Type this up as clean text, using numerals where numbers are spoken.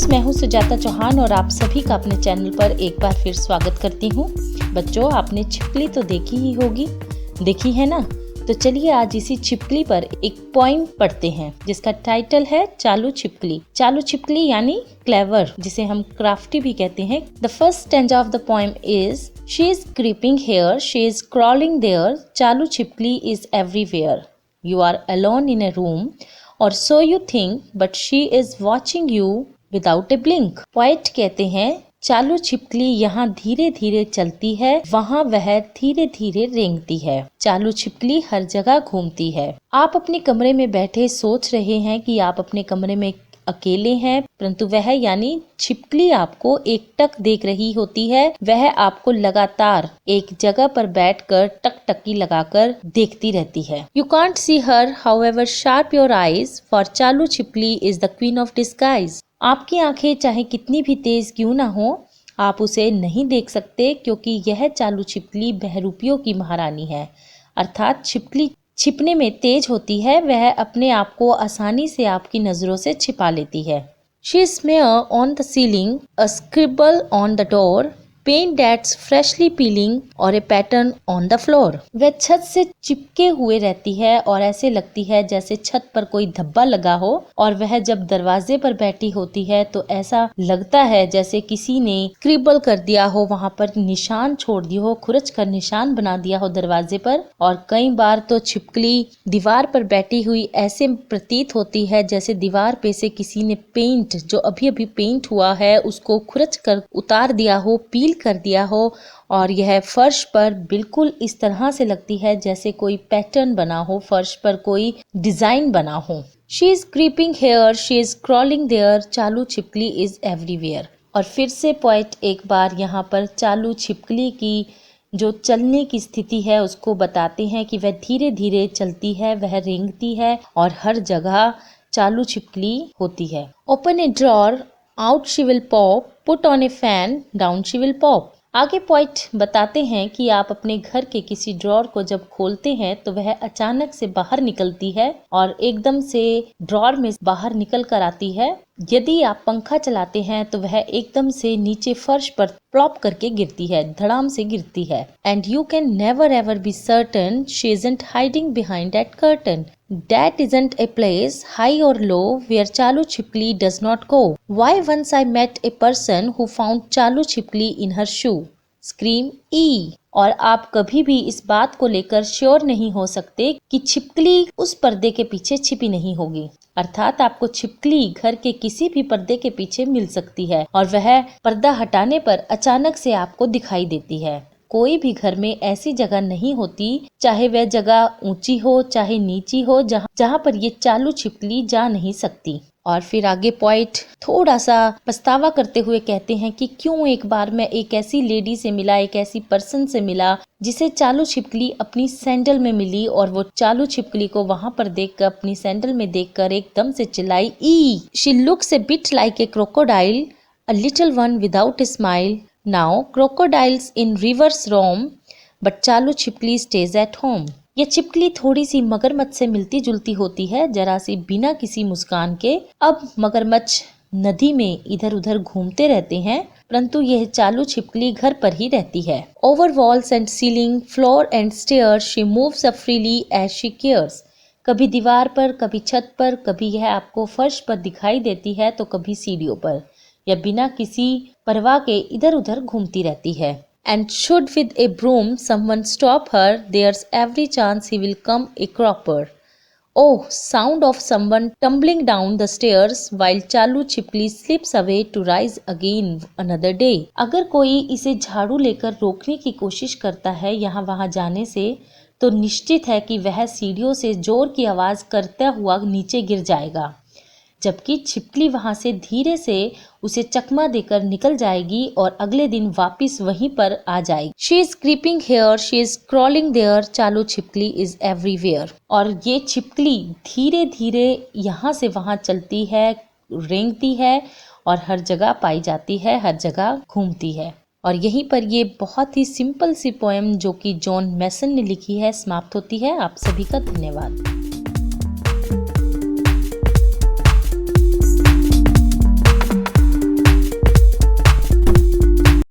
Friends, मैं हूं सुजाता चौहान और आप सभी का अपने चैनल पर एक बार फिर स्वागत करती हूं। बच्चों, आपने छिपकली तो देखी ही होगी, देखी है ना? तो चलिए आज इसी छिपकली पर एक पोइम पढ़ते हैं जिसका टाइटल है चालू छिपकली। चालू छिपकली यानी क्लेवर, जिसे हम क्राफ्टी भी कहते हैं। The first stanza of the poem is she is creeping here, she is crawling there, chalu chhipkali is everywhere. You are alone in a room, or so you think, but she is watching you without a blink. Poet कहते हैं चालू छिपकली यहाँ धीरे धीरे चलती है, वहाँ वह धीरे धीरे रेंगती है। चालू छिपकली हर जगह घूमती है। आप अपने कमरे में बैठे सोच रहे हैं कि आप अपने कमरे में अकेले हैं, परंतु वह यानी छिपकली आपको एकटक देख रही होती है। वह आपको लगातार एक जगह पर बैठकर टकटकी लगाकर देखती रहती है। You can't see her however sharp your eyes, for चालू chhipkali is the queen of disguise. आपकी आंखें चाहे कितनी भी तेज क्यों ना हो, आप उसे नहीं देख सकते, क्योंकि यह चालू छिपकली बहरूपियों की महारानी है। अर्थात छिपकली छिपने में तेज होती है, वह अपने आप को आसानी से आपकी नजरों से छिपा लेती है। She smear on the ceiling, a scribble on the door, paint that's freshly peeling और a pattern on the floor। वह छत से चिपके हुए रहती है और ऐसे लगती है जैसे छत पर कोई धब्बा लगा हो, और वह जब दरवाजे पर बैठी होती है तो ऐसा लगता है जैसे किसी ने स्क्रिबल कर दिया हो, वहाँ पर निशान छोड़ दिया हो, खुरच कर निशान बना दिया हो दरवाजे पर। और कई बार तो छिपकली दीवार पर बैठी हुई ऐसे प्रतीत होती है जैसे दीवार पे से किसी ने पेंट, जो अभी अभी पेंट हुआ है, उसको खुरच कर उतार दिया हो, पील कर दिया हो, और यह फर्श पर बिल्कुल इस तरह से लगती है जैसे कोई पैटर्न बना हो, फर्श पर कोई डिजाइन बना हो। She is creeping here, she is crawling there, chalu chhipkali is everywhere. और फिर से पोएट एक बार यहाँ पर चालू छिपकली की जो चलने की स्थिति है उसको बताते हैं कि वह धीरे धीरे चलती है, वह रेंगती है और हर जगह चालू छिपकली होती है। Open A drawer, out she will pop, put on A fan, down she will pop. आगे पॉइंट बताते हैं कि आप अपने घर के किसी ड्रॉर को जब खोलते हैं तो वह अचानक से बाहर निकलती है और एकदम से ड्रॉर में बाहर निकल कर आती है। यदि आप पंखा चलाते हैं तो वह एकदम से नीचे फर्श पर प्लॉप करके गिरती है, धड़ाम से गिरती है। And you can never ever be certain she isn't hiding behind that curtain, that isn't a place high or low where चालू छिपकली does not go. Why once I met a person who found चालू छिपकली in her shoe. Scream E. और आप कभी भी इस बात को लेकर श्योर नहीं हो सकते कि छिपकली उस पर्दे के पीछे छिपी नहीं होगी। अर्थात आपको छिपकली घर के किसी भी पर्दे के पीछे मिल सकती है और वह पर्दा हटाने पर अचानक से आपको दिखाई देती है। कोई भी घर में ऐसी जगह नहीं होती, चाहे वह जगह ऊंची हो चाहे नीची हो, जहाँ पर ये चालू छिपकली जा नहीं सकती। और फिर आगे पॉइंट थोड़ा सा पछतावा करते हुए कहते हैं कि क्यों एक बार मैं एक ऐसी लेडी से मिला, एक ऐसी पर्सन से मिला जिसे चालू छिपकली अपनी सैंडल में मिली, और वो चालू छिपकली को वहां पर देखकर, अपनी सैंडल में देखकर एकदम से चिल्लाई, ई she looks a bit like a crocodile, a little one without a smile. Now crocodiles in rivers roam, but चालू छिपकली stays at home। यह छिपकली थोड़ी सी मगरमच्छ से मिलती जुलती होती है, जरा सी बिना किसी मुस्कान के। अब मगरमच्छ नदी में इधर उधर घूमते रहते हैं, परंतु यह चालू छिपकली घर पर ही रहती है। Over walls and ceiling, floor and stairs, she moves up freely as she cares। कभी दीवार पर, कभी छत पर, कभी यह आपको फर्श पर दिखाई देती है तो कभी सीढ़ियों पर, या बिना किसी परवाह के इधर उधर घूमती रहती है। And should with a broom someone stop her, there's every chance he will come a cropper। Oh, sound of someone tumbling down the stairs while चालू छिपकली slips away to rise again another day। अगर कोई इसे झाड़ू लेकर रोकने की कोशिश करता है यहाँ वहाँ जाने से, तो निश्चित है कि वह सीढ़ियों से जोर की आवाज करता हुआ नीचे गिर जाएगा, जबकि छिपकली वहां से धीरे से उसे चकमा देकर निकल जाएगी और अगले दिन वापस वहीं पर आ जाएगी। She is creeping here, she is crawling there, chalu chhipkali is everywhere. और ये छिपकली धीरे धीरे यहाँ से वहां चलती है, रेंगती है और हर जगह पाई जाती है, हर जगह घूमती है। और यहीं पर ये बहुत ही सिंपल सी पोएम जो कि जॉन मैसन ने लिखी है समाप्त होती है। आप सभी का धन्यवाद।